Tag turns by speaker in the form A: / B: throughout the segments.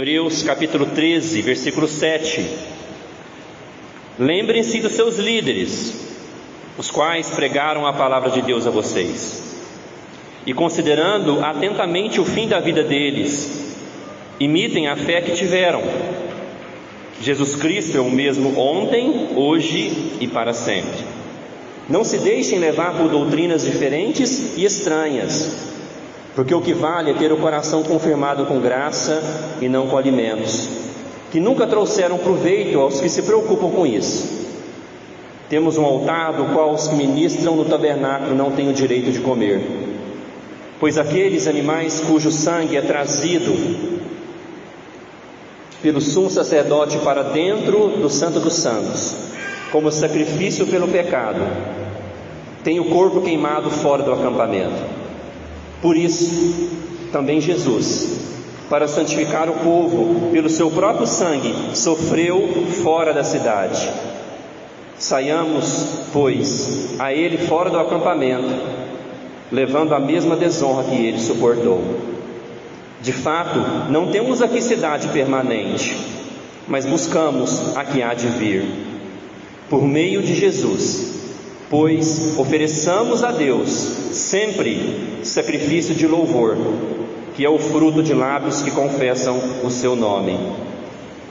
A: Hebreus capítulo 13, versículo 7. Lembrem-se dos seus líderes, os quais pregaram a palavra de Deus a vocês. E considerando atentamente o fim da vida deles, imitem a fé que tiveram. Jesus Cristo é o mesmo ontem, hoje e para sempre. Não se deixem levar por doutrinas diferentes e estranhas, porque o que vale é ter o coração confirmado com graça e não com alimentos, que nunca trouxeram proveito aos que se preocupam com isso. Temos um altar do qual os que ministram no tabernáculo não têm o direito de comer, pois aqueles animais cujo sangue é trazido pelo sumo sacerdote para dentro do Santo dos Santos, como sacrifício pelo pecado, tem o corpo queimado fora do acampamento. Por isso, também Jesus, para santificar o povo pelo seu próprio sangue, sofreu fora da cidade. Saiamos, pois, a ele fora do acampamento, levando a mesma desonra que ele suportou. De fato, não temos aqui cidade permanente, mas buscamos a que há de vir, por meio de Jesus. Pois ofereçamos a Deus sempre sacrifício de louvor, que é o fruto de lábios que confessam o seu nome.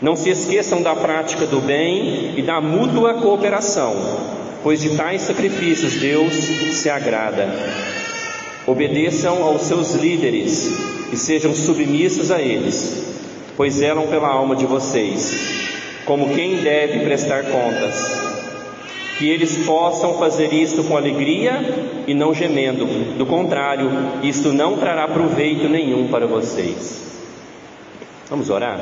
A: Não se esqueçam da prática do bem e da mútua cooperação, pois de tais sacrifícios Deus se agrada. Obedeçam aos seus líderes e sejam submissos a eles, pois zelam pela alma de vocês, como quem deve prestar contas. Que eles possam fazer isto com alegria e não gemendo. Do contrário, isto não trará proveito nenhum para vocês. Vamos orar?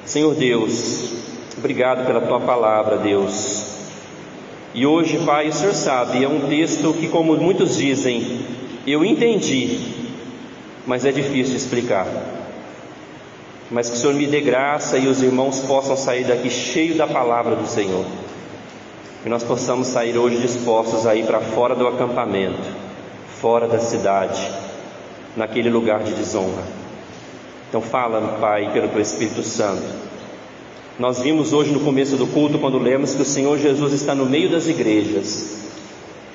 A: Senhor Deus, obrigado pela Tua palavra, Deus. E hoje, Pai, o Senhor sabe, é um texto que, como muitos dizem, eu entendi, mas é difícil explicar. Mas que o Senhor me dê graça e os irmãos possam sair daqui cheios da palavra do Senhor. Que nós possamos sair hoje dispostos a ir para fora do acampamento, fora da cidade, naquele lugar de desonra. Então fala, Pai, pelo Teu Espírito Santo. Nós vimos hoje no começo do culto, quando lemos que o Senhor Jesus está no meio das igrejas,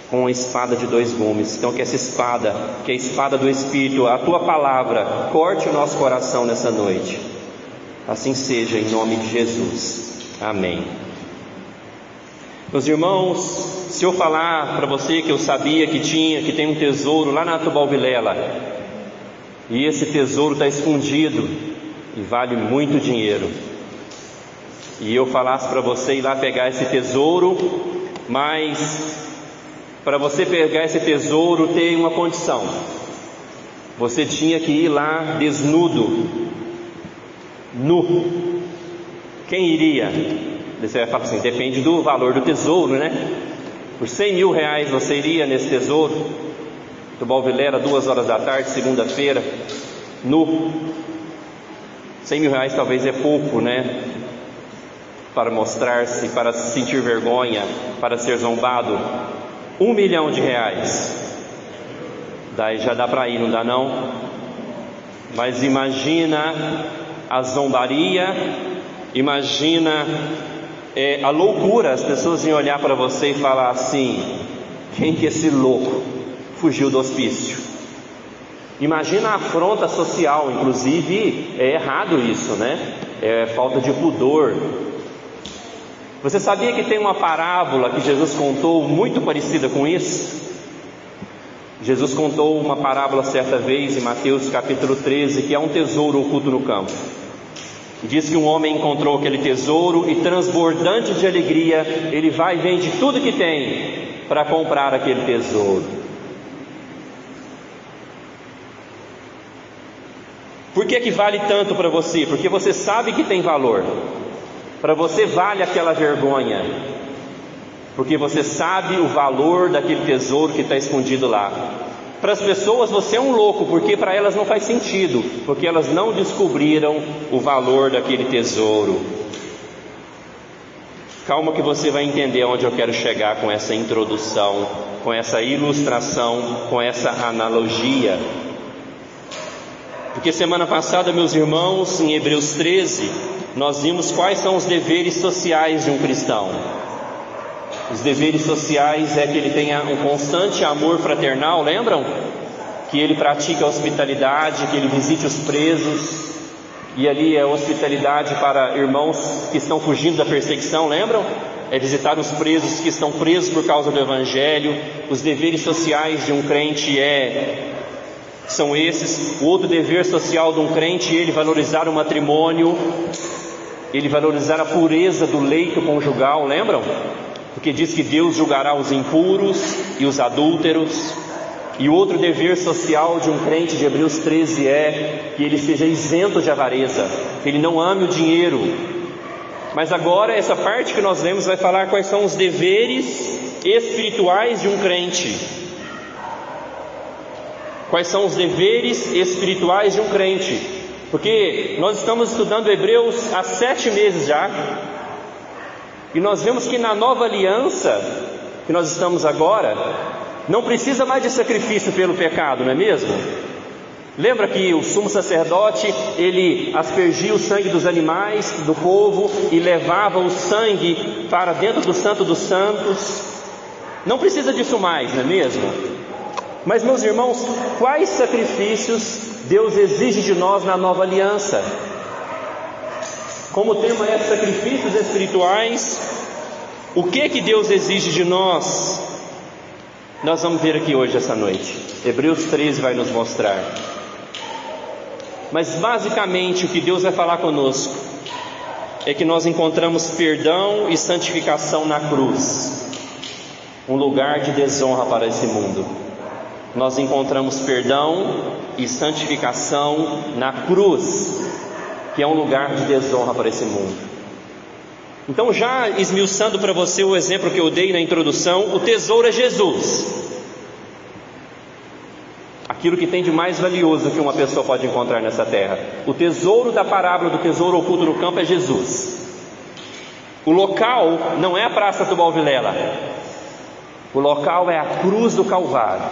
A: com uma espada de 2 gumes. Então que essa espada, que é a espada do Espírito, a Tua palavra, corte o nosso coração nessa noite. Assim seja, em nome de Jesus. Amém. Meus irmãos, se eu falar para você que eu sabia que tem um tesouro lá na Tubal Vilela, e esse tesouro está escondido e vale muito dinheiro, e eu falasse para você ir lá pegar esse tesouro, mas para você pegar esse tesouro tem uma condição: você tinha que ir lá desnudo, nu. Quem iria? Você vai falar assim, depende do valor do tesouro, né? Por 100 mil reais você iria nesse tesouro? Tubal Vilela, 2 horas da tarde, segunda-feira, nu. 100 mil reais talvez é pouco, né? Para mostrar-se, para sentir vergonha, para ser zombado. 1 milhão de reais. Daí já dá para ir, não dá não? Mas imagina a zombaria, imagina a loucura. As pessoas iam olhar para você e falar assim: quem que é esse louco fugiu do hospício? Imagina a afronta social. Inclusive é errado isso, né? É falta de pudor. Você sabia que tem uma parábola que Jesus contou muito parecida com isso? Jesus contou uma parábola certa vez em Mateus capítulo 13, que é um tesouro oculto no campo. Diz que um homem encontrou aquele tesouro e, transbordante de alegria, ele vai e vende tudo que tem para comprar aquele tesouro. Por que vale tanto para você? Porque você sabe que tem valor. Para você vale aquela vergonha, porque você sabe o valor daquele tesouro que está escondido lá. Para as pessoas você é um louco, porque para elas não faz sentido, porque elas não descobriram o valor daquele tesouro. Calma que você vai entender onde eu quero chegar com essa introdução, com essa ilustração, com essa analogia. Porque semana passada, meus irmãos, em Hebreus 13, nós vimos quais são os deveres sociais de um cristão. Os deveres sociais é que ele tenha um constante amor fraternal, lembram? Que ele pratique a hospitalidade, que ele visite os presos, e ali é hospitalidade para irmãos que estão fugindo da perseguição, lembram? É visitar os presos que estão presos por causa do Evangelho. Os deveres sociais de um crente são esses. O outro dever social de um crente é ele valorizar o matrimônio, ele valorizar a pureza do leito conjugal, lembram? Porque diz que Deus julgará os impuros e os adúlteros. E o outro dever social de um crente de Hebreus 13 é que ele seja isento de avareza, que ele não ame o dinheiro. Mas agora essa parte que nós lemos vai falar quais são os deveres espirituais de um crente. Quais são os deveres espirituais de um crente? Porque nós estamos estudando Hebreus há 7 meses já, e nós vemos que na nova aliança que nós estamos agora, não precisa mais de sacrifício pelo pecado, não é mesmo? Lembra que o sumo sacerdote, ele aspergia o sangue dos animais do povo e levava o sangue para dentro do Santo dos Santos? Não precisa disso mais, não é mesmo? Mas, meus irmãos, quais sacrifícios Deus exige de nós na nova aliança? Como o tema é sacrifícios espirituais, o que Deus exige de nós? Nós vamos ver aqui hoje, essa noite. Hebreus 13 vai nos mostrar. Mas basicamente o que Deus vai falar conosco é que nós encontramos perdão e santificação na cruz, um lugar de desonra para esse mundo. Nós encontramos perdão e santificação na cruz, que é um lugar de desonra para esse mundo. Então, já esmiuçando para você o exemplo que eu dei na introdução, o tesouro é Jesus. Aquilo que tem de mais valioso que uma pessoa pode encontrar nessa terra. O tesouro da parábola do tesouro oculto no campo é Jesus. O local não é a Praça Tubal Vilela. O local é a cruz do Calvário.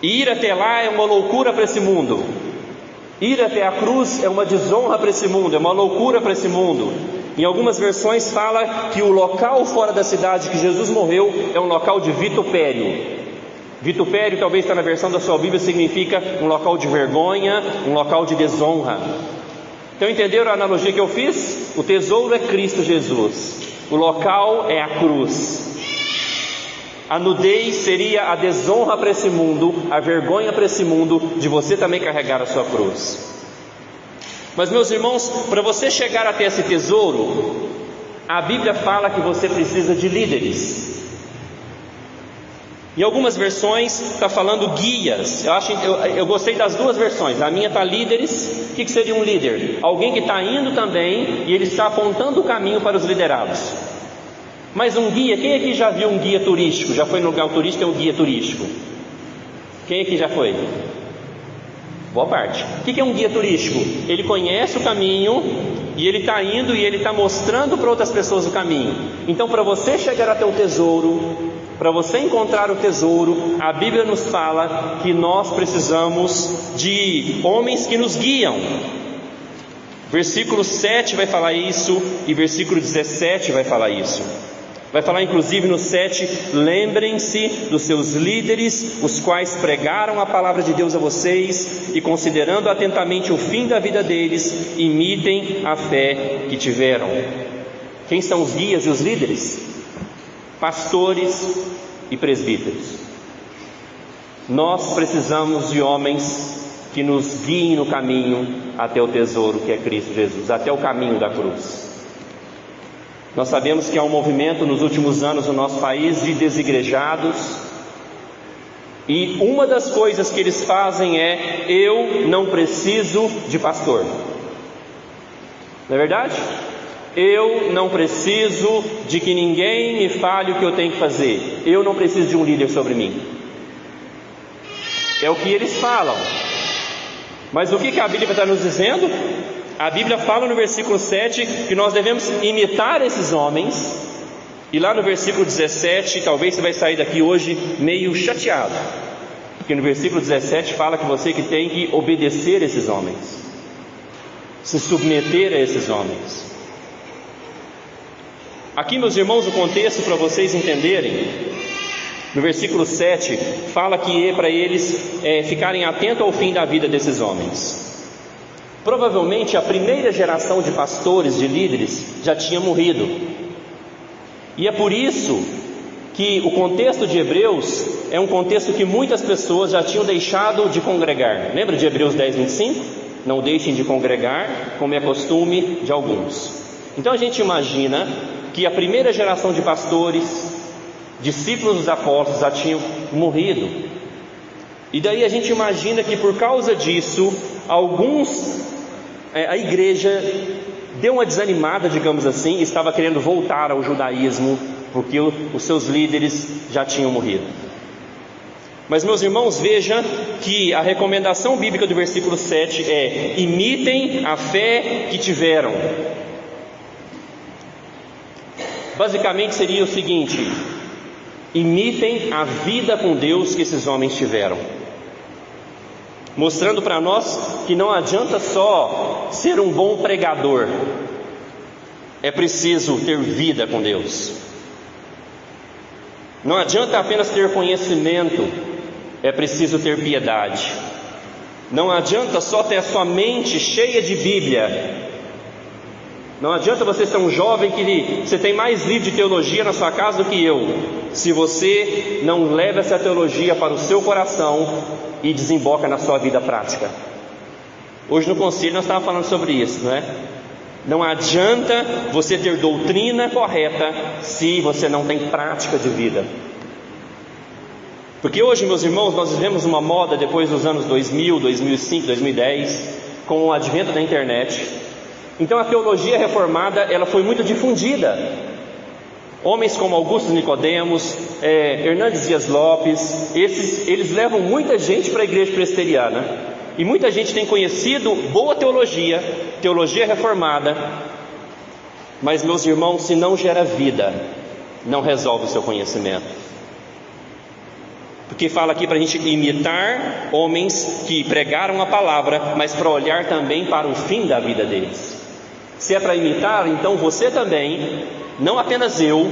A: Ir até lá é uma loucura para esse mundo. Ir até a cruz é uma desonra para esse mundo, é uma loucura para esse mundo. Em algumas versões fala que o local fora da cidade que Jesus morreu é um local de vitupério. Vitupério, talvez está na versão da sua Bíblia, significa um local de vergonha, um local de desonra. Então entenderam a analogia que eu fiz? O tesouro é Cristo Jesus, o local é a cruz. A nudez seria a desonra para esse mundo, a vergonha para esse mundo de você também carregar a sua cruz. Mas, meus irmãos, para você chegar até esse tesouro, a Bíblia fala que você precisa de líderes. Em algumas versões está falando guias. Eu gostei das duas versões. A minha está líderes. O que seria um líder? Alguém que está indo também e ele está apontando o caminho para os liderados. Mas um guia, quem aqui já viu um guia turístico? Já foi no lugar turístico, é um guia turístico? Quem aqui já foi? Boa parte. O que é um guia turístico? Ele conhece o caminho e ele está indo e ele está mostrando para outras pessoas o caminho. Então, para você chegar até o tesouro, para você encontrar o tesouro, a Bíblia nos fala que nós precisamos de homens que nos guiam. Versículo 7 vai falar isso e versículo 17 vai falar isso. Vai falar inclusive no 7, lembrem-se dos seus líderes, os quais pregaram a palavra de Deus a vocês, e considerando atentamente o fim da vida deles, imitem a fé que tiveram. Quem são os guias e os líderes? Pastores e presbíteros. Nós precisamos de homens que nos guiem no caminho até o tesouro que é Cristo Jesus, até o caminho da cruz. Nós sabemos que há um movimento nos últimos anos no nosso país de desigrejados, e uma das coisas que eles fazem é: eu não preciso de pastor. Não é verdade? Eu não preciso de que ninguém me fale o que eu tenho que fazer. Eu não preciso de um líder sobre mim. É o que eles falam. Mas o que a Bíblia está nos dizendo? A Bíblia fala no versículo 7 que nós devemos imitar esses homens. E lá no versículo 17, talvez você vai sair daqui hoje meio chateado. Porque no versículo 17 fala que você que tem que obedecer a esses homens, se submeter a esses homens. Aqui, meus irmãos, o contexto para vocês entenderem, no versículo 7, fala que é para eles ficarem atentos ao fim da vida desses homens. Provavelmente a primeira geração de pastores, de líderes, já tinha morrido. E é por isso que o contexto de Hebreus é um contexto que muitas pessoas já tinham deixado de congregar. Lembra de Hebreus 10, 25? Não deixem de congregar, como é costume de alguns. Então a gente imagina que a primeira geração de pastores, discípulos dos apóstolos, já tinham morrido. E daí a gente imagina que por causa disso, a igreja deu uma desanimada, digamos assim, estava querendo voltar ao judaísmo, porque os seus líderes já tinham morrido. Mas, meus irmãos, veja que a recomendação bíblica do versículo 7 é: imitem a fé que tiveram. Basicamente seria o seguinte: imitem a vida com Deus que esses homens tiveram, mostrando para nós que não adianta só ser um bom pregador, é preciso ter vida com Deus. Não adianta apenas ter conhecimento, é preciso ter piedade. Não adianta só ter a sua mente cheia de Bíblia. Não adianta você ser um jovem que você tem mais livro de teologia na sua casa do que eu, se você não leva essa teologia para o seu coração e desemboca na sua vida prática. Hoje no conselho nós estávamos falando sobre isso, não é? Não adianta você ter doutrina correta se você não tem prática de vida. Porque hoje, meus irmãos, nós vivemos uma moda depois dos anos 2000, 2005, 2010, com o advento da internet. Então a teologia reformada, ela foi muito difundida. Homens como Augusto Nicodemos, Hernandes Dias Lopes, eles levam muita gente para a igreja presbiteriana. E muita gente tem conhecido boa teologia, teologia reformada. Mas, meus irmãos, se não gera vida, não resolve o seu conhecimento. Porque fala aqui para a gente imitar homens que pregaram a palavra, mas para olhar também para o fim da vida deles. Se é para imitar, então você também, não apenas eu,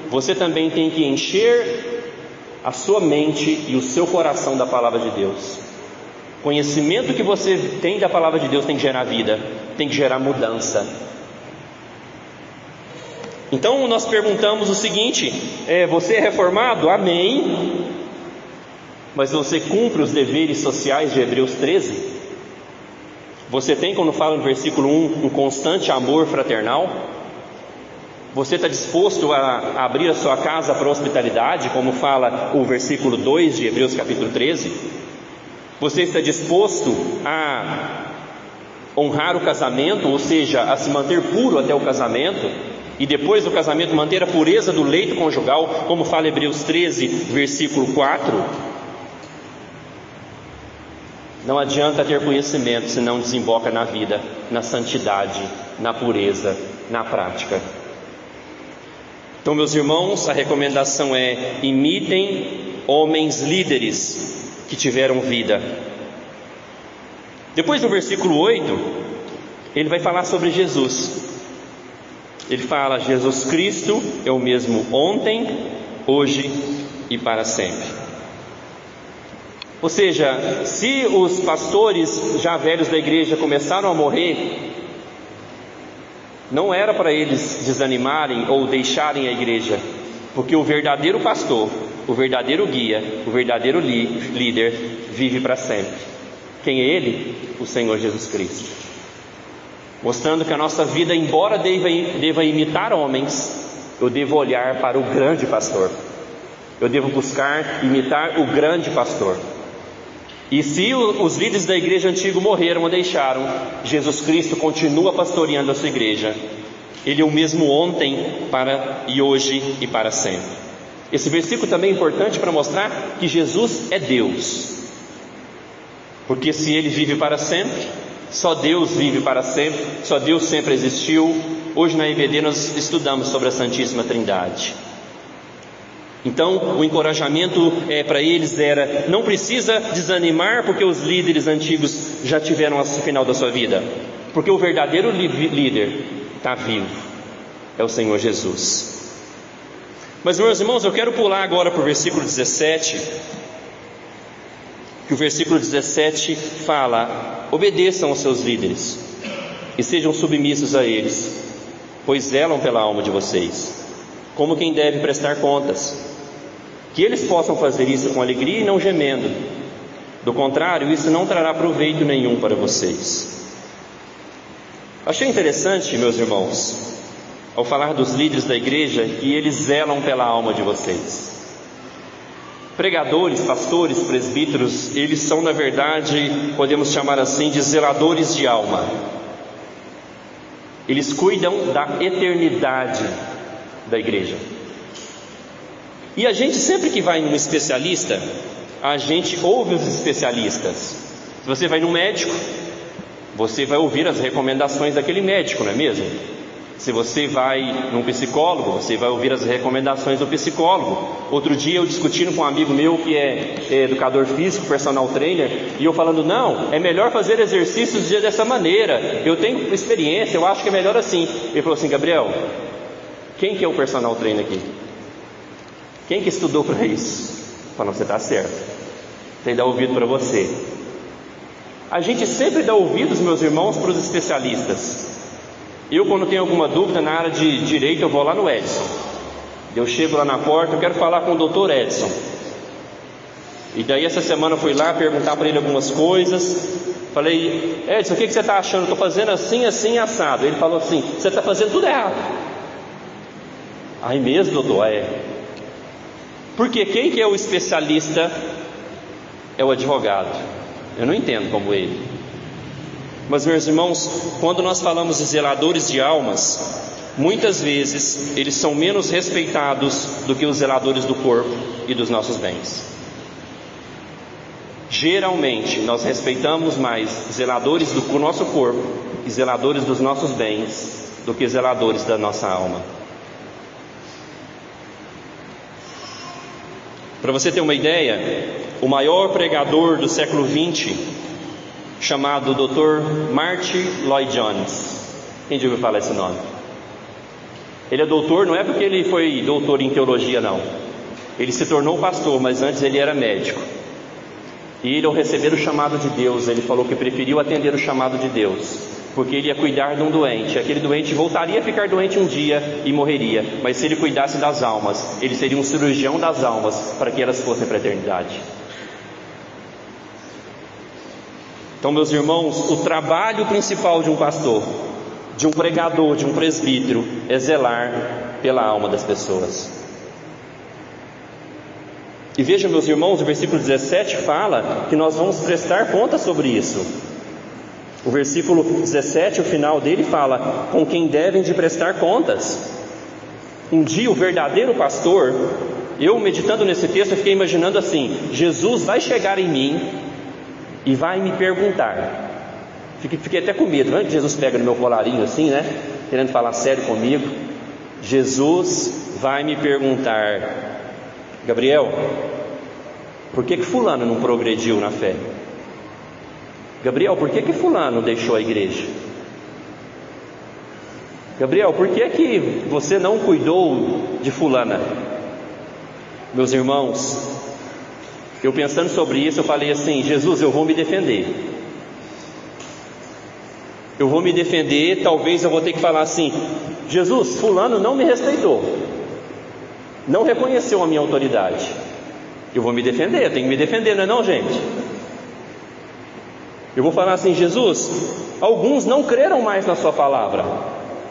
A: você também tem que encher a sua mente e o seu coração da palavra de Deus. O conhecimento que você tem da palavra de Deus tem que gerar vida, tem que gerar mudança. Então nós perguntamos o seguinte: você é reformado? Amém. Mas você cumpre os deveres sociais de Hebreus 13? Você tem, quando fala no versículo 1, um constante amor fraternal? Você está disposto a abrir a sua casa para a hospitalidade, como fala o versículo 2 de Hebreus capítulo 13? Você está disposto a honrar o casamento, ou seja, a se manter puro até o casamento, e depois do casamento manter a pureza do leito conjugal, como fala Hebreus 13, versículo 4? Não adianta ter conhecimento se não desemboca na vida, na santidade, na pureza, na prática. Então, meus irmãos, a recomendação é: imitem homens líderes que tiveram vida. Depois do versículo 8, ele vai falar sobre Jesus. Ele fala: Jesus Cristo é o mesmo ontem, hoje e para sempre. Ou seja, se os pastores já velhos da igreja começaram a morrer, não era para eles desanimarem ou deixarem a igreja, porque o verdadeiro pastor, o verdadeiro guia, o verdadeiro líder vive para sempre. Quem é ele? O Senhor Jesus Cristo. Mostrando que a nossa vida, embora deva imitar homens, eu devo olhar para o grande pastor. Eu devo buscar imitar o grande pastor. E se os líderes da igreja antiga morreram ou deixaram, Jesus Cristo continua pastoreando a sua igreja. Ele é o mesmo ontem, e hoje e para sempre. Esse versículo também é importante para mostrar que Jesus é Deus. Porque se Ele vive para sempre, só Deus vive para sempre, só Deus sempre existiu. Hoje na IBD nós estudamos sobre a Santíssima Trindade. Então o encorajamento para eles era: não precisa desanimar porque os líderes antigos já tiveram o final da sua vida, porque o verdadeiro líder está vivo, é o Senhor Jesus. Mas, meus irmãos, eu quero pular agora para o versículo 17, que o versículo 17 fala: obedeçam aos seus líderes e sejam submissos a eles, pois zelam pela alma de vocês, como quem deve prestar contas. Que eles possam fazer isso com alegria e não gemendo, do contrário, isso não trará proveito nenhum para vocês. Achei interessante, meus irmãos, ao falar dos líderes da igreja, que eles zelam pela alma de vocês. Pregadores, pastores, presbíteros, eles são, na verdade, podemos chamar assim, de zeladores de alma. Eles cuidam da eternidade da igreja. E a gente, sempre que vai num especialista, a gente ouve os especialistas. Se você vai num médico, você vai ouvir as recomendações daquele médico, não é mesmo? Se você vai num psicólogo, você vai ouvir as recomendações do psicólogo. Outro dia eu discutindo com um amigo meu que é educador físico, personal trainer, e eu falando: não, é melhor fazer exercícios dessa maneira, eu tenho experiência, eu acho que é melhor assim. Ele falou assim: Gabriel, quem que é o personal trainer aqui? Quem que estudou para isso? Falou: você está certo, tem que dar ouvido para você. A gente sempre dá ouvidos, meus irmãos, para os especialistas. Eu, quando tenho alguma dúvida na área de direito, eu vou lá no Edson. Eu chego lá na porta: eu quero falar com o doutor Edson. E daí essa semana eu fui lá perguntar para ele algumas coisas. Falei: Edson, o que você está achando? Estou fazendo assim, assim, assado. Ele falou assim: você está fazendo tudo errado. Aí mesmo, doutor? Porque quem que é o especialista? É o advogado. Eu não entendo como ele. Mas, meus irmãos, quando nós falamos de zeladores de almas, muitas vezes eles são menos respeitados do que os zeladores do corpo e dos nossos bens. Geralmente nós respeitamos mais zeladores do nosso corpo e zeladores dos nossos bens do que zeladores da nossa alma. Para você ter uma ideia, o maior pregador do século XX, chamado Dr. Martyn Lloyd-Jones. Quem já ouviu falar esse nome? Ele é doutor, não é porque ele foi doutor em teologia, não. Ele se tornou pastor, mas antes ele era médico. E ele, ao receber o chamado de Deus, ele falou que preferiu atender o chamado de Deus, porque ele ia cuidar de um doente. Aquele doente voltaria a ficar doente um dia e morreria, mas se ele cuidasse das almas, ele seria um cirurgião das almas, para que elas fossem para a eternidade. Então, meus irmãos, o trabalho principal de um pastor, de um pregador, de um presbítero, é zelar pela alma das pessoas. E veja, meus irmãos, o versículo 17 fala que nós vamos prestar conta sobre isso. O versículo 17, o final dele fala: com quem devem de prestar contas. Um dia o verdadeiro pastor, eu meditando nesse texto, eu fiquei imaginando assim: Jesus vai chegar em mim e vai me perguntar. Fiquei até com medo, né? Jesus pega no meu colarinho assim, né? Querendo falar sério comigo. Jesus vai me perguntar: Gabriel, por que fulano não progrediu na fé? Gabriel, por que fulano deixou a igreja? Gabriel, por que você não cuidou de fulana? Meus irmãos, eu pensando sobre isso, eu falei assim: Jesus, eu vou me defender. Eu vou me defender, talvez eu vou ter que falar assim: Jesus, fulano não me respeitou, não reconheceu a minha autoridade. Eu vou me defender, eu tenho que me defender, não é não, gente? Eu vou falar assim: Jesus, alguns não creram mais na sua palavra.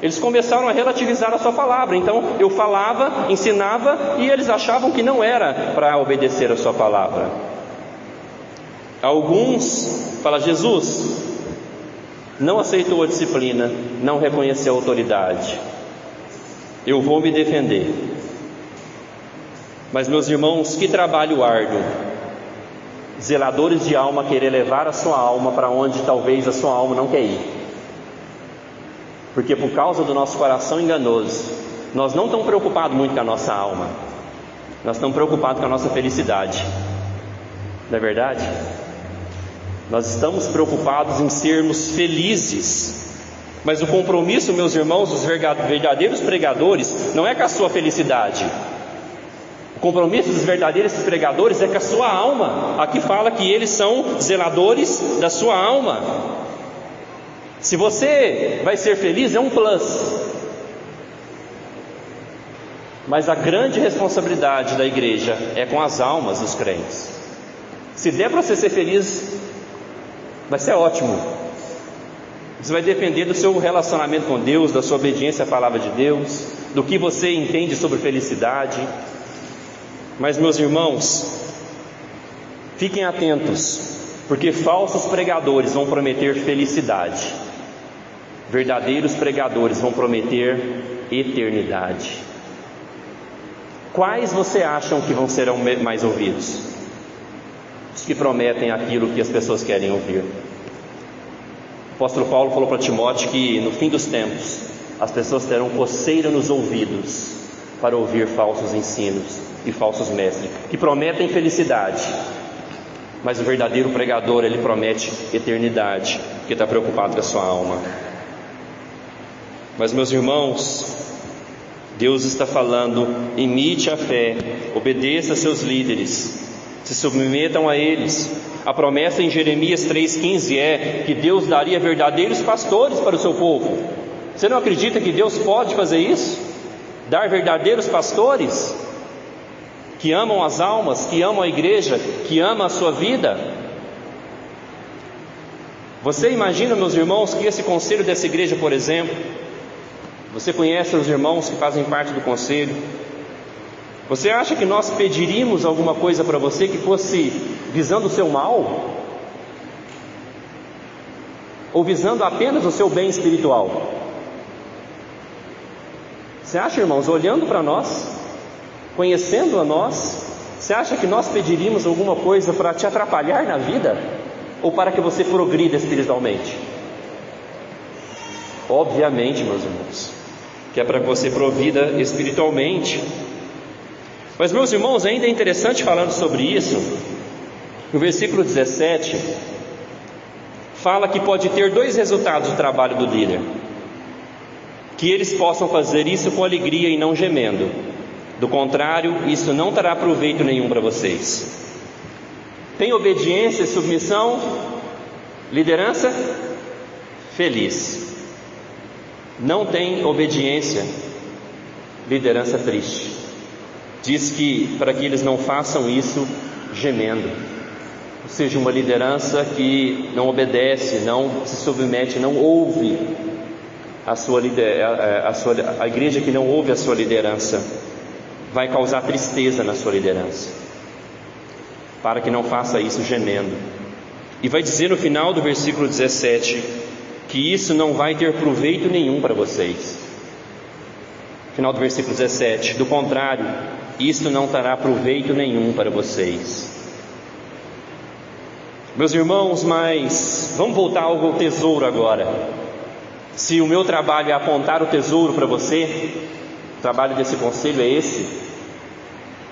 A: Eles começaram a relativizar a sua palavra. Então eu falava, ensinava, e eles achavam que não era para obedecer a sua palavra. Alguns falam: Jesus não aceitou a disciplina, não reconheceu a autoridade. Eu vou me defender. Mas, meus irmãos, que trabalho árduo. Zeladores de alma querer levar a sua alma para onde talvez a sua alma não quer ir. Porque por causa do nosso coração enganoso, nós não estamos preocupados muito com a nossa alma. Nós estamos preocupados com a nossa felicidade, não é verdade? Nós estamos preocupados em sermos felizes, mas o compromisso, meus irmãos, dos verdadeiros pregadores, não é com a sua felicidade. O compromisso dos verdadeiros pregadores é com a sua alma. Aqui fala que eles são zeladores da sua alma. Se você vai ser feliz, é um plus. Mas a grande responsabilidade da igreja é com as almas dos crentes. Se der para você ser feliz, vai ser ótimo. Isso vai depender do seu relacionamento com Deus, da sua obediência à palavra de Deus, do que você entende sobre felicidade. Mas, meus irmãos, fiquem atentos, porque falsos pregadores vão prometer felicidade, verdadeiros pregadores vão prometer eternidade. Quais você acham que serão mais ouvidos? Os que prometem aquilo que as pessoas querem ouvir. O apóstolo Paulo falou para Timóteo que no fim dos tempos as pessoas terão coceira nos ouvidos para ouvir falsos ensinos e falsos mestres, que prometem felicidade, mas o verdadeiro pregador, ele promete eternidade, porque está preocupado com a sua alma. Mas, meus irmãos, Deus está falando: imite a fé, obedeça a seus líderes, se submetam a eles. A promessa em Jeremias 3,15 é que Deus daria verdadeiros pastores para o seu povo. Você não acredita que Deus pode fazer isso? Dar verdadeiros pastores que amam as almas, que amam a igreja, que amam a sua vida? Você imagina, meus irmãos, que esse conselho dessa igreja, por exemplo, você conhece os irmãos que fazem parte do conselho, você acha que nós pediríamos alguma coisa para você que fosse visando o seu mal? Ou visando apenas o seu bem espiritual? Você acha, irmãos, olhando para nós, conhecendo a nós, você acha que nós pediríamos alguma coisa para te atrapalhar na vida? Ou para que você progrida espiritualmente? Obviamente, meus irmãos, que é para que você progrida espiritualmente. Mas, meus irmãos, ainda é interessante falando sobre isso, no versículo 17, fala que pode ter dois resultados do trabalho do líder: que eles possam fazer isso com alegria e não gemendo. Do contrário, isso não trará proveito nenhum para vocês. Tem obediência e submissão, liderança feliz. Não tem obediência, liderança triste. Diz que para que eles não façam isso gemendo, ou seja, uma liderança que não obedece, não se submete, não ouve a igreja que não ouve a sua liderança, vai causar tristeza na sua liderança. Para que não faça isso gemendo. E vai dizer no final do versículo 17 que isso não vai ter proveito nenhum para vocês. Final do versículo 17: do contrário, isto não trará proveito nenhum para vocês. Meus irmãos, mas vamos voltar ao tesouro agora. Se o meu trabalho é apontar o tesouro para você, o trabalho desse conselho é esse.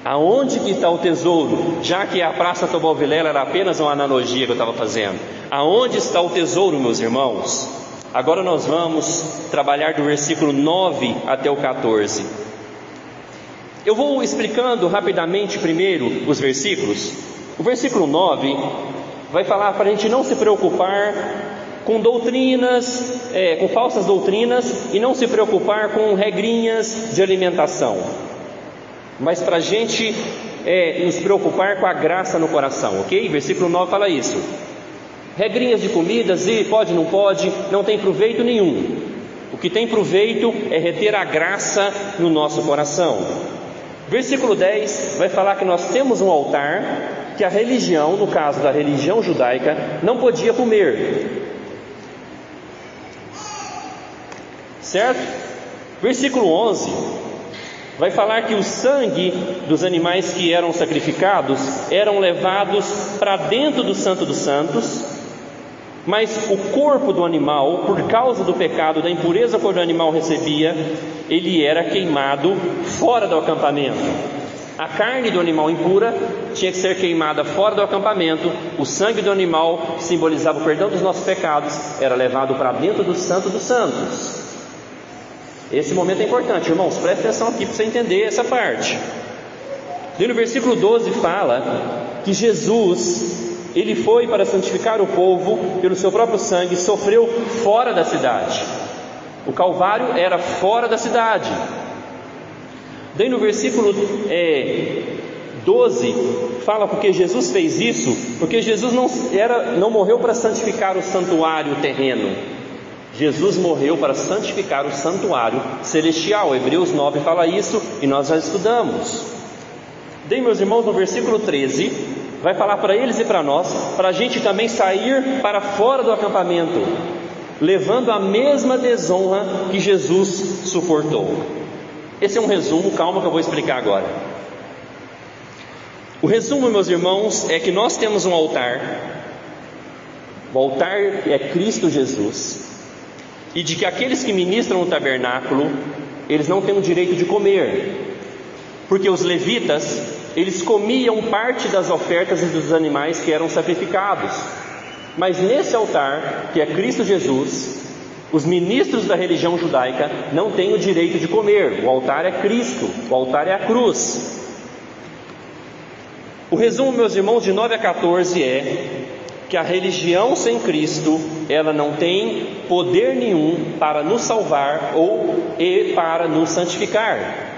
A: Aonde que está o tesouro? Já que a Praça Tobal Vilela era apenas uma analogia que eu estava fazendo. Aonde está o tesouro, meus irmãos? Agora nós vamos trabalhar do versículo 9 até o 14. Eu vou explicando rapidamente primeiro os versículos. O versículo 9 vai falar para a gente não se preocupar com doutrinas, com falsas doutrinas, e não se preocupar com regrinhas de alimentação, mas para a gente nos preocupar com a graça no coração, ok? Versículo 9 fala isso. Regrinhas de comidas e pode, não tem proveito nenhum. O que tem proveito é reter a graça no nosso coração. Versículo 10 vai falar que nós temos um altar que a religião, no caso da religião judaica, não podia comer. Certo? Versículo 11 vai falar que o sangue dos animais que eram sacrificados eram levados para dentro do Santo dos Santos, mas o corpo do animal, por causa do pecado, da impureza que o animal recebia, ele era queimado fora do acampamento. A carne do animal impura tinha que ser queimada fora do acampamento. O sangue do animal, que simbolizava o perdão dos nossos pecados, era levado para dentro do Santo dos Santos. Esse momento é importante, irmãos, preste atenção aqui para você entender essa parte. E no versículo 12 fala que Jesus, ele foi para santificar o povo pelo seu próprio sangue, sofreu fora da cidade. O Calvário era fora da cidade. Daí no versículo 12 fala porque Jesus fez isso, porque Jesus não morreu para santificar o santuário terreno. Jesus morreu para santificar o santuário celestial. Hebreus 9 fala isso e nós já estudamos. Daí, meus irmãos, no versículo 13 vai falar para eles e para nós, para a gente também sair para fora do acampamento, levando a mesma desonra que Jesus suportou. Esse é um resumo, calma que eu vou explicar agora. O resumo, meus irmãos, é que nós temos um altar. O altar é Cristo Jesus. E de que aqueles que ministram no tabernáculo, eles não têm o direito de comer. Porque os levitas, eles comiam parte das ofertas e dos animais que eram sacrificados. Mas nesse altar, que é Cristo Jesus, os ministros da religião judaica não têm o direito de comer. O altar é Cristo, o altar é a cruz. O resumo, meus irmãos, de 9 a 14 é que a religião sem Cristo, ela não tem poder nenhum para nos salvar e para nos santificar.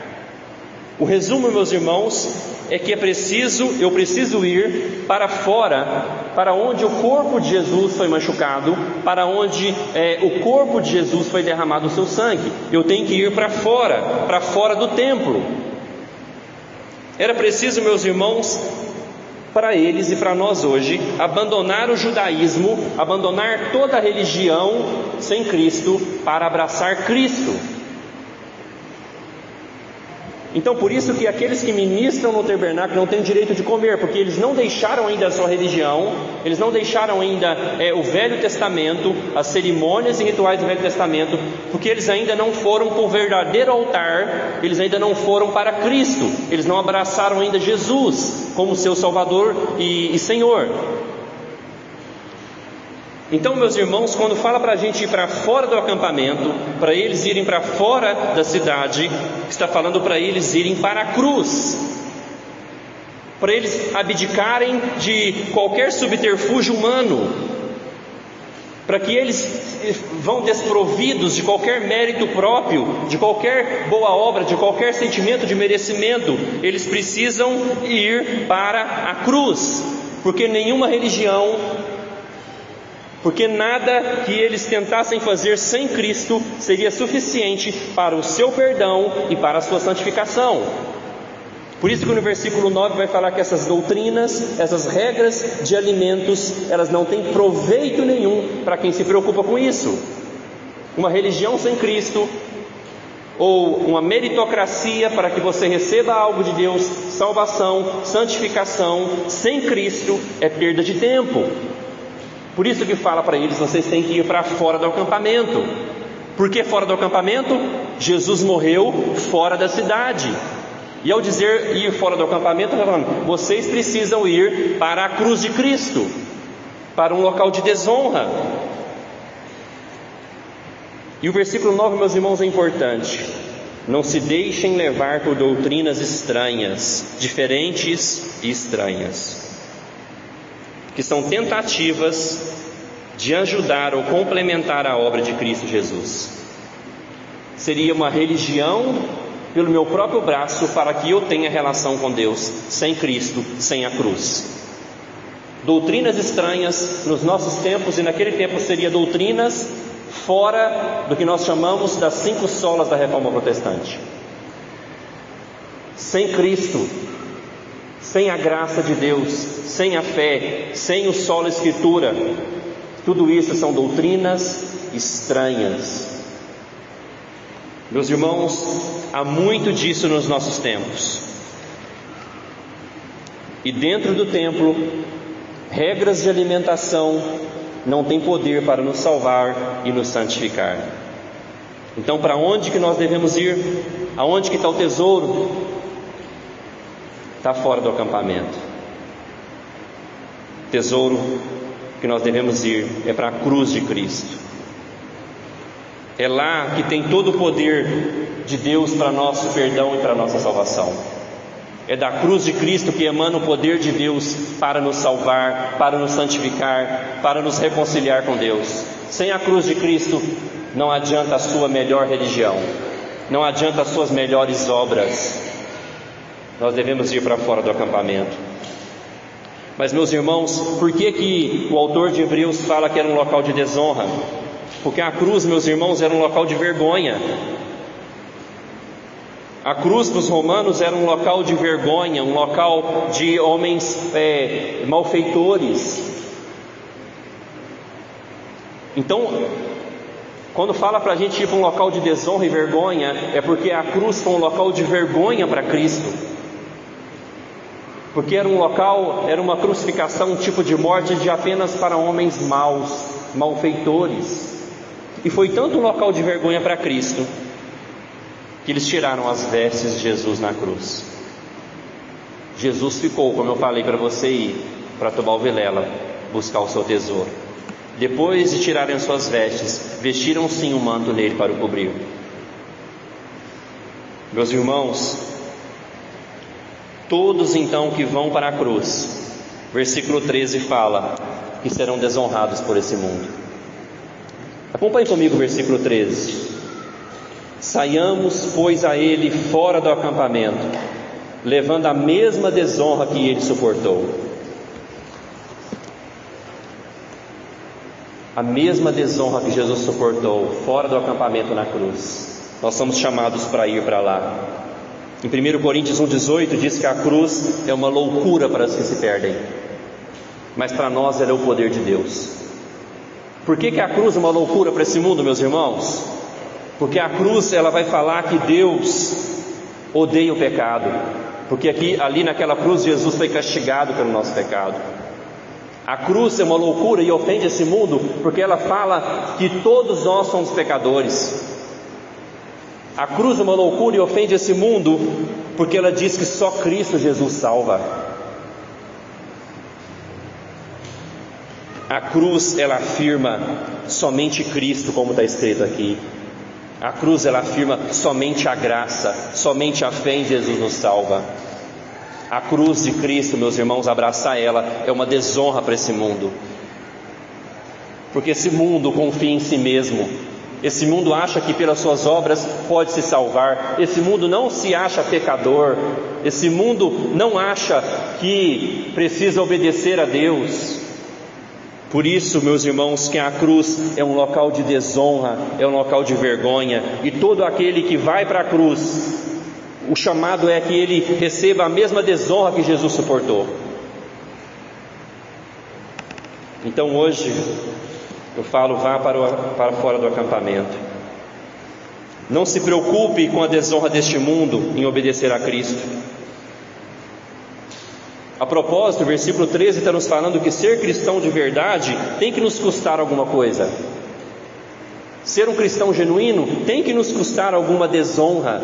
A: O resumo, meus irmãos, é que eu preciso ir para fora, para onde o corpo de Jesus foi machucado, para onde o corpo de Jesus foi derramado o seu sangue. Eu tenho que ir para fora do templo. Era preciso, meus irmãos, para eles e para nós hoje, abandonar o judaísmo, abandonar toda a religião sem Cristo, para abraçar Cristo. Então, por isso que aqueles que ministram no tabernáculo não têm direito de comer, porque eles não deixaram ainda a sua religião, eles não deixaram ainda o Velho Testamento, as cerimônias e rituais do Velho Testamento, porque eles ainda não foram para o verdadeiro altar, eles ainda não foram para Cristo, eles não abraçaram ainda Jesus como seu Salvador e Senhor. Então, meus irmãos, quando fala para a gente ir para fora do acampamento, para eles irem para fora da cidade, está falando para eles irem para a cruz, para eles abdicarem de qualquer subterfúgio humano, para que eles vão desprovidos de qualquer mérito próprio, de qualquer boa obra, de qualquer sentimento de merecimento. Eles precisam ir para a cruz, porque nenhuma religião, porque nada que eles tentassem fazer sem Cristo seria suficiente para o seu perdão e para a sua santificação. Por isso que no versículo 9 vai falar que essas doutrinas, essas regras de alimentos, elas não têm proveito nenhum para quem se preocupa com isso. Uma religião sem Cristo, ou uma meritocracia para que você receba algo de Deus, salvação, santificação, sem Cristo é perda de tempo. Por isso que fala para eles, vocês têm que ir para fora do acampamento. Por que fora do acampamento? Jesus morreu fora da cidade. E ao dizer ir fora do acampamento, está falando, vocês precisam ir para a cruz de Cristo, para um local de desonra. E o versículo 9, meus irmãos, é importante. Não se deixem levar por doutrinas estranhas, diferentes e estranhas, que são tentativas de ajudar ou complementar a obra de Cristo Jesus. Seria uma religião pelo meu próprio braço para que eu tenha relação com Deus, sem Cristo, sem a cruz. Doutrinas estranhas nos nossos tempos, e naquele tempo seria doutrinas fora do que nós chamamos das 5 solas da Reforma Protestante. Sem Cristo, sem a graça de Deus, sem a fé, sem o solo Escritura, tudo isso são doutrinas estranhas. Meus irmãos, há muito disso nos nossos tempos. E dentro do templo, regras de alimentação não têm poder para nos salvar e nos santificar. Então, para onde que nós devemos ir? Aonde que está o tesouro? está fora do acampamento. O tesouro que nós devemos ir é para a cruz de Cristo. É lá que tem todo o poder de Deus para nosso perdão e para nossa salvação. É da cruz de Cristo que emana o poder de Deus para nos salvar, para nos santificar, para nos reconciliar com Deus. Sem a cruz de Cristo não adianta a sua melhor religião, não adianta as suas melhores obras. Nós devemos ir para fora do acampamento. Mas, meus irmãos, por que o autor de Hebreus fala que era um local de desonra? Porque a cruz, meus irmãos, era um local de vergonha. A cruz para os romanos era um local de vergonha, um local de homens malfeitores. Então, quando fala para a gente ir para um local de desonra e vergonha, é porque a cruz foi um local de vergonha para Cristo. Porque era um local, era uma crucificação, um tipo de morte de apenas para homens maus, malfeitores. E foi tanto um local de vergonha para Cristo, que eles tiraram as vestes de Jesus na cruz. Jesus ficou, como eu falei para você ir para Tubal Vilela buscar o seu tesouro. Depois de tirarem as suas vestes, vestiram sim um manto nele para o cobrir. Meus irmãos, todos então que vão para a cruz, versículo 13 fala que serão desonrados por esse mundo. Acompanhe comigo o versículo 13. Saiamos, pois, a ele fora do acampamento, levando a mesma desonra que ele suportou. A mesma desonra que Jesus suportou fora do acampamento na cruz, nós somos chamados para ir para lá. Em 1 Coríntios 1,18 diz que a cruz é uma loucura para os que se perdem, mas para nós ela é o poder de Deus. Por que a cruz é uma loucura para esse mundo, meus irmãos? Porque a cruz ela vai falar que Deus odeia o pecado, porque ali naquela cruz Jesus foi castigado pelo nosso pecado. A cruz é uma loucura e ofende esse mundo, porque ela fala que todos nós somos pecadores. A cruz é uma loucura e ofende esse mundo, porque ela diz que só Cristo Jesus salva. A cruz ela afirma somente Cristo, como está escrito aqui. A cruz ela afirma somente a graça, somente a fé em Jesus nos salva. A cruz de Cristo, meus irmãos, abraçar ela é uma desonra para esse mundo, porque esse mundo confia em si mesmo. Esse mundo acha que pelas suas obras pode se salvar. Esse mundo não se acha pecador. Esse mundo não acha que precisa obedecer a Deus. Por isso, meus irmãos, que a cruz é um local de desonra, é um local de vergonha. E todo aquele que vai para a cruz, o chamado é que ele receba a mesma desonra que Jesus suportou. Então hoje eu falo, vá para fora do acampamento. Não se preocupe com a desonra deste mundo em obedecer a Cristo. A propósito, o versículo 13 está nos falando que ser cristão de verdade tem que nos custar alguma coisa. Ser um cristão genuíno tem que nos custar alguma desonra.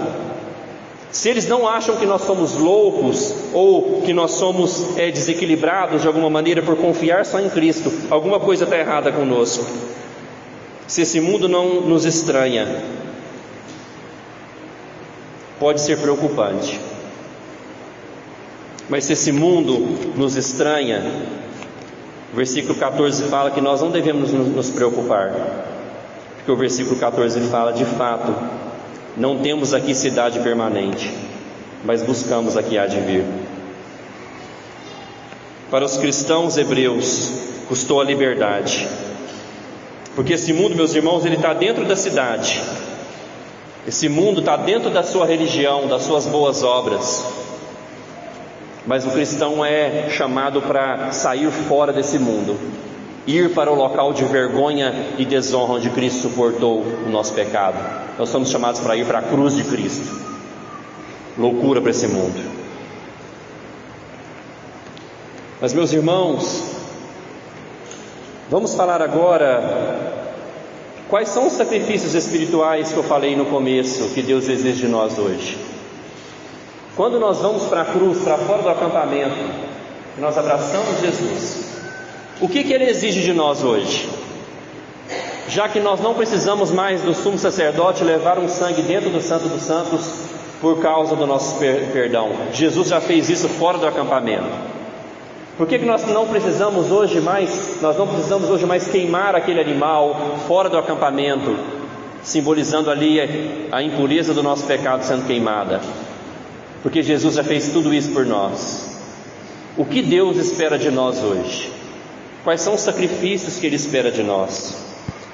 A: Se eles não acham que nós somos loucos ou que nós somos desequilibrados de alguma maneira por confiar só em Cristo, alguma coisa está errada conosco. Se esse mundo não nos estranha, pode ser preocupante. Mas se esse mundo nos estranha, o versículo 14 fala que nós não devemos nos preocupar, porque o versículo 14 fala, de fato, não temos aqui cidade permanente, mas buscamos a que há de vir. Para os cristãos hebreus, custou a liberdade, porque esse mundo, meus irmãos, ele está dentro da cidade. Esse mundo está dentro da sua religião, das suas boas obras. Mas o cristão é chamado para sair fora desse mundo, ir para o local de vergonha e desonra onde Cristo suportou o nosso pecado. Nós somos chamados para ir para a cruz de Cristo. Loucura para esse mundo. Mas, meus irmãos, vamos falar agora quais são os sacrifícios espirituais que eu falei no começo, que Deus deseja de nós hoje. Quando nós vamos para a cruz, para fora do acampamento, nós abraçamos Jesus, o que Ele exige de nós hoje? Já que nós não precisamos mais do sumo sacerdote levar um sangue dentro do Santo dos Santos por causa do nosso perdão, Jesus já fez isso fora do acampamento. Por que nós não precisamos hoje mais, queimar aquele animal fora do acampamento, simbolizando ali a impureza do nosso pecado sendo queimada? Porque Jesus já fez tudo isso por nós. O que Deus espera de nós hoje? Quais são os sacrifícios que Ele espera de nós?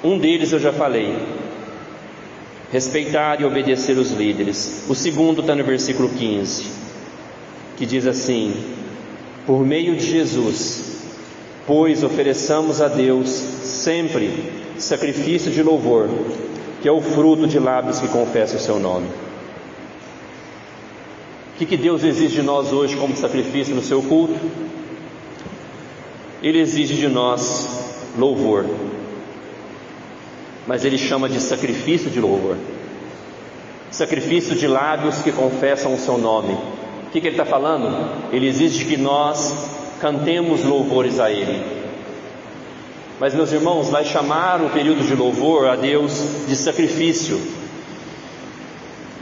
A: Um deles eu já falei: respeitar e obedecer os líderes. O segundo está no versículo 15, que diz assim: por meio de Jesus, pois ofereçamos a Deus sempre sacrifício de louvor, que é o fruto de lábios que confessam o seu nome. O que Deus exige de nós hoje como sacrifício no seu culto? Ele exige de nós louvor, mas Ele chama de sacrifício de louvor, sacrifício de lábios que confessam o seu nome. O que Ele está falando? Ele exige que nós cantemos louvores a Ele. Mas, meus irmãos, vai chamar o período de louvor a Deus de sacrifício.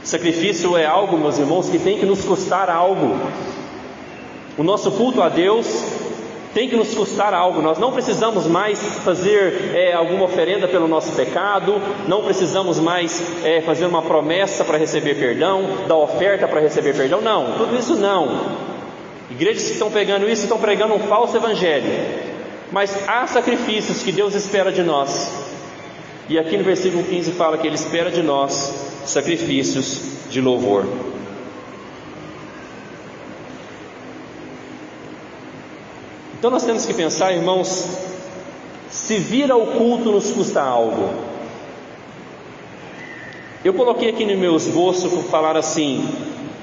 A: Sacrifício é algo, meus irmãos, que tem que nos custar algo. O nosso culto a Deus tem que nos custar algo. Nós não precisamos mais fazer alguma oferenda pelo nosso pecado, não precisamos mais fazer uma promessa para receber perdão, dar oferta para receber perdão. Não, tudo isso não. Igrejas que estão pegando isso estão pregando um falso evangelho. Mas há sacrifícios que Deus espera de nós, e aqui no versículo 15 fala que Ele espera de nós sacrifícios de louvor. Então nós temos que pensar, irmãos, se vir ao culto nos custa algo. Eu coloquei aqui no meu esboço para falar assim: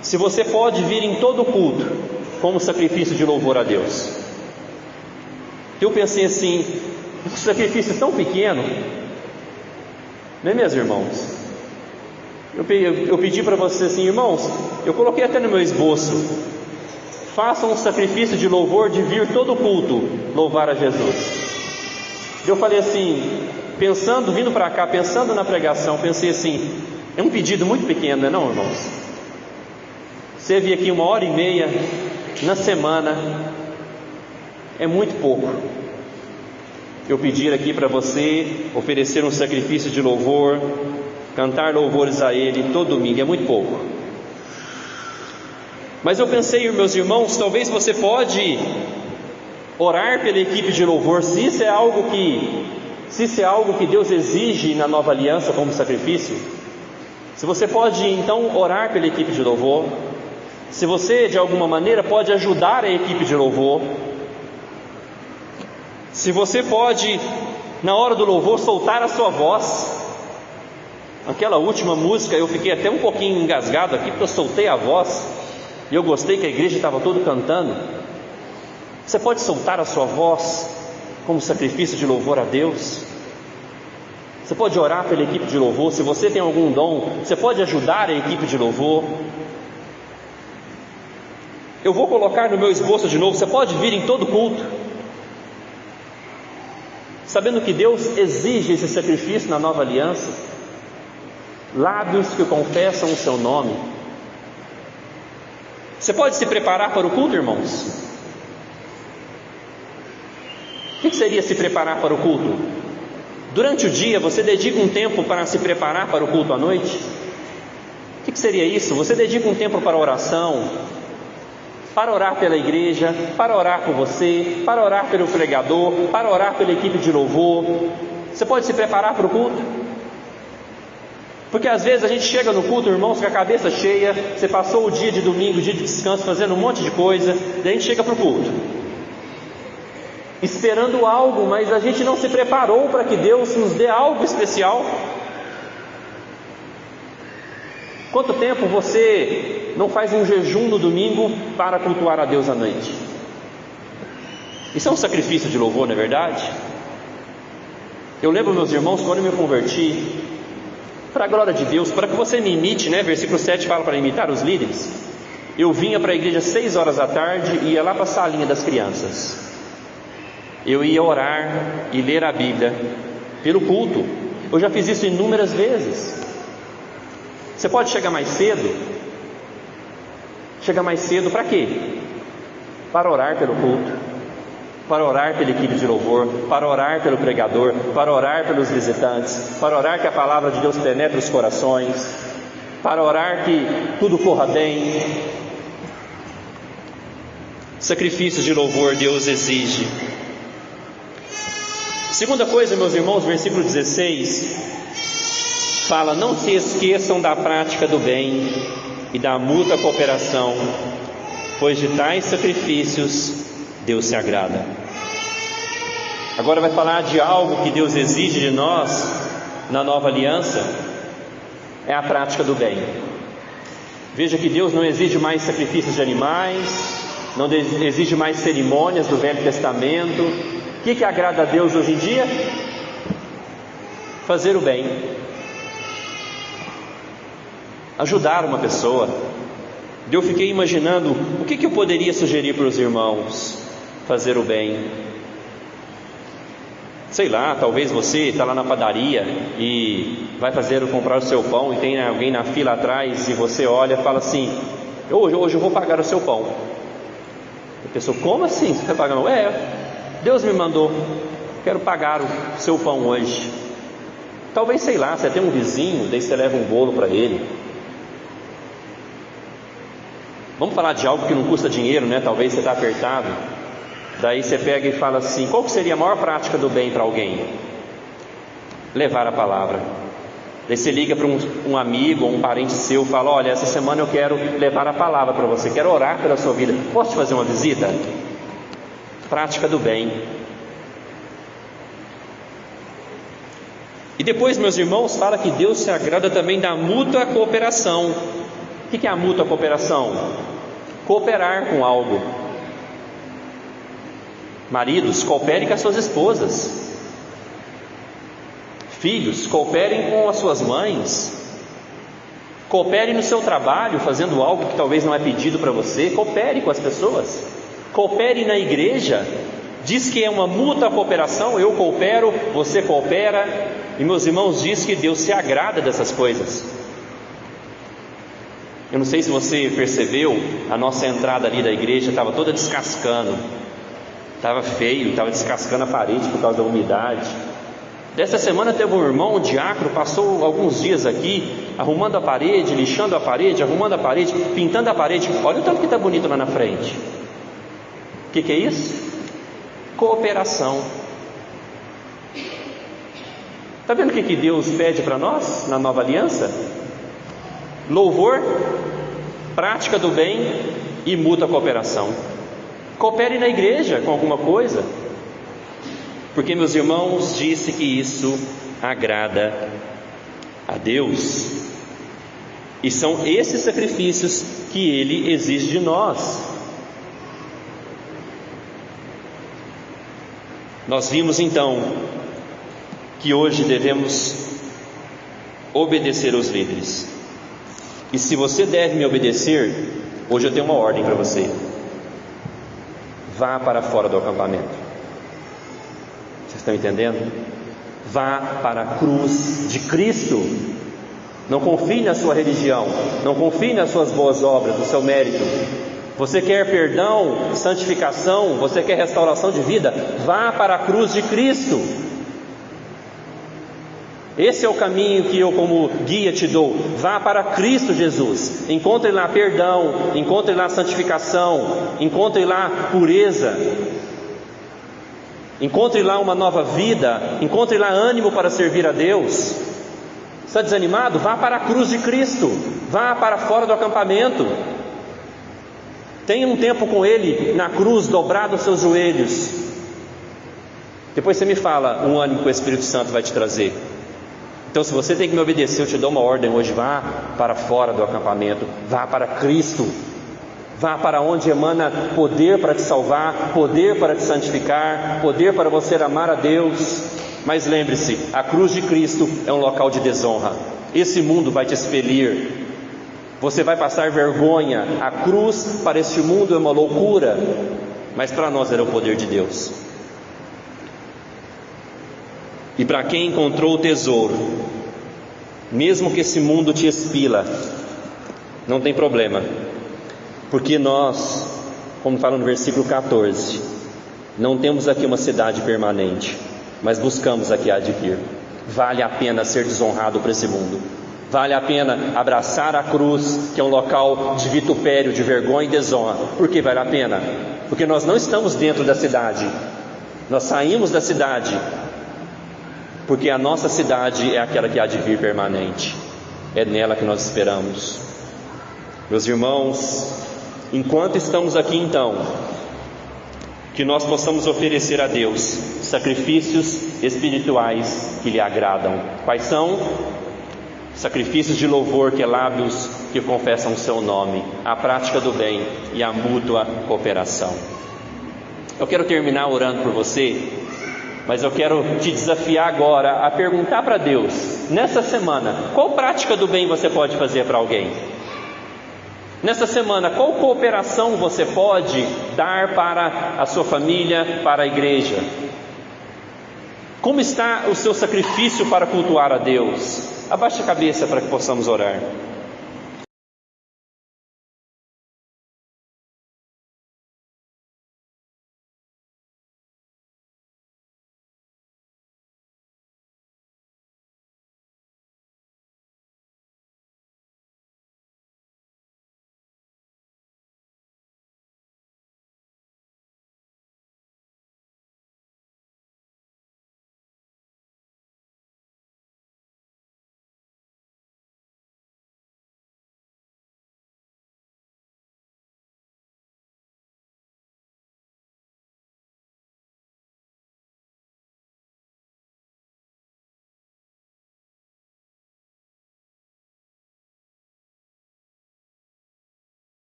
A: se você pode vir em todo culto como sacrifício de louvor a Deus. Eu pensei assim, um sacrifício tão pequeno, não é, meus irmãos? Eu pedi para vocês assim, irmãos, eu coloquei até no meu esboço: façam um sacrifício de louvor de vir todo culto louvar a Jesus. Eu falei assim, vindo para cá, pensando na pregação, pensei assim, é um pedido muito pequeno, não, irmãos? Você vir aqui 1h30 na semana é muito pouco. Eu pedir aqui para você oferecer um sacrifício de louvor, cantar louvores a Ele todo domingo, é muito pouco. Mas eu pensei, meus irmãos, talvez você pode orar pela equipe de louvor, se isso é algo que Deus exige na nova aliança como sacrifício. Se você pode então orar pela equipe de louvor, se você de alguma maneira pode ajudar a equipe de louvor, se você pode na hora do louvor soltar a sua voz. Aquela última música eu fiquei até um pouquinho engasgado aqui, porque eu soltei a voz e eu gostei que a igreja estava toda cantando. Você pode soltar a sua voz como sacrifício de louvor a Deus. Você pode orar pela equipe de louvor. Se você tem algum dom, você pode ajudar a equipe de louvor. Eu vou colocar no meu esboço de novo: você pode vir em todo culto, sabendo que Deus exige esse sacrifício na nova aliança, lábios que confessam o seu nome. Você pode se preparar para o culto, irmãos? O que seria se preparar para o culto? Durante o dia você dedica um tempo para se preparar para o culto à noite? O que seria isso? Você dedica um tempo para oração, para orar pela igreja, para orar por você, para orar pelo pregador, para orar pela equipe de louvor. Você pode se preparar para o culto? Porque às vezes a gente chega no culto, irmãos, com a cabeça cheia. Você passou o dia de domingo, o dia de descanso, fazendo um monte de coisa. Daí a gente chega para o culto esperando algo, mas a gente não se preparou para que Deus nos dê algo especial. Quanto tempo você não faz um jejum no domingo para cultuar a Deus à noite? Isso é um sacrifício de louvor, não é verdade? Eu lembro, meus irmãos, quando eu me converti, para a glória de Deus, para que você me imite, né? Versículo 7 fala para imitar os líderes. eu vinha para a igreja às 6 horas da tarde e ia lá para a salinha das crianças. Eu ia orar e ler a Bíblia pelo culto. Eu já fiz isso inúmeras vezes. Você pode chegar mais cedo? Chegar mais cedo para quê? Para orar pelo culto, para orar pela equipe de louvor, para orar pelo pregador, para orar pelos visitantes, para orar que a palavra de Deus penetre os corações, para orar que tudo corra bem. Sacrifícios de louvor Deus exige. Segunda coisa, meus irmãos, versículo 16 fala: não se esqueçam da prática do bem e da mútua cooperação, pois de tais sacrifícios Deus se agrada. Agora vai falar de algo que Deus exige de nós na nova aliança, é a prática do bem. Veja que Deus não exige mais sacrifícios de animais, não exige mais cerimônias do Velho Testamento. O que agrada a Deus hoje em dia? Fazer o bem, ajudar uma pessoa. Eu fiquei imaginando o que eu poderia sugerir para os irmãos. Fazer o bem, sei lá, talvez você está lá na padaria e vai comprar o seu pão e tem alguém na fila atrás e você olha e fala assim: hoje eu vou pagar o seu pão. A pessoa: como assim você está pagando? Deus me mandou, quero pagar o seu pão hoje. Talvez, sei lá, você tem um vizinho, daí você leva um bolo para ele. Vamos falar de algo que não custa dinheiro, né? Talvez você está apertado. Daí você pega e fala assim: qual que seria a maior prática do bem para alguém? Levar a palavra. Daí você liga para um amigo ou um parente seu e fala: olha, essa semana eu quero levar a palavra para você, quero orar pela sua vida, posso te fazer uma visita? Prática do bem. E depois, meus irmãos, fala que Deus se agrada também da mútua cooperação. O que é a mútua cooperação? Cooperar com algo. Maridos, cooperem com as suas esposas. Filhos, cooperem com as suas mães. Coopere no seu trabalho, fazendo algo que talvez não é pedido para você. Coopere com as pessoas. Coopere na igreja. Diz que é uma mútua cooperação. Eu coopero, você coopera. E meus irmãos, diz que Deus se agrada dessas coisas. Eu não sei se você percebeu, a nossa entrada ali da igreja estava toda descascando. Estava feio, estava descascando a parede por causa da umidade. Dessa semana teve um irmão, um diácono, passou alguns dias aqui, arrumando a parede, lixando a parede, arrumando a parede, pintando a parede. Olha o tanto que está bonito lá na frente. O que é isso? Cooperação. Está vendo o que Deus pede para nós na nova aliança? Louvor, prática do bem e mútua cooperação. Coopere na igreja com alguma coisa, porque, meus irmãos, disse que isso agrada a Deus, e são esses sacrifícios que Ele exige de nós. Nós vimos então que hoje devemos obedecer aos líderes, e se você deve me obedecer, hoje eu tenho uma ordem para você: vá para fora do acampamento. Vocês estão entendendo? Vá para a cruz de Cristo. Não confie na sua religião, não confie nas suas boas obras, no seu mérito. Você quer perdão, santificação, você quer restauração de vida? Vá para a cruz de Cristo. Esse é o caminho que eu como guia te dou. Vá para Cristo Jesus. Encontre lá perdão, encontre lá santificação, encontre lá pureza, encontre lá uma nova vida, encontre lá ânimo para servir a Deus. Está desanimado? Vá para a cruz de Cristo. Vá para fora do acampamento. Tenha um tempo com Ele na cruz, dobrado aos seus joelhos. Depois você me fala um ânimo que o Espírito Santo vai te trazer. Então, se você tem que me obedecer, eu te dou uma ordem hoje: vá para fora do acampamento, vá para Cristo, vá para onde emana poder para te salvar, poder para te santificar, poder para você amar a Deus. Mas lembre-se, a cruz de Cristo é um local de desonra. Esse mundo vai te expelir, Você vai passar vergonha. A cruz para este mundo é uma loucura, mas para nós era o poder de Deus. E para quem encontrou o tesouro, mesmo que esse mundo te expila, não tem problema, porque nós, como fala no versículo 14, não temos aqui uma cidade permanente, mas buscamos aqui a de vir. Vale a pena ser desonrado por esse mundo, vale a pena abraçar a cruz, que é um local de vitupério, de vergonha e desonra. Por que vale a pena? Porque nós não estamos dentro da cidade, nós saímos da cidade, porque a nossa cidade é aquela que há de vir permanente, é nela que nós esperamos. Meus irmãos, enquanto estamos aqui então, que nós possamos oferecer a Deus sacrifícios espirituais que lhe agradam. Quais são? Sacrifícios de louvor, que é lábios que confessam o seu nome, a prática do bem e a mútua cooperação. Eu quero terminar orando por você, mas eu quero te desafiar agora a perguntar para Deus, nessa semana, qual prática do bem você pode fazer para alguém? Nessa semana, qual cooperação você pode dar para a sua família, para a igreja? Como está o seu sacrifício para cultuar a Deus? Abaixe a cabeça para que possamos orar.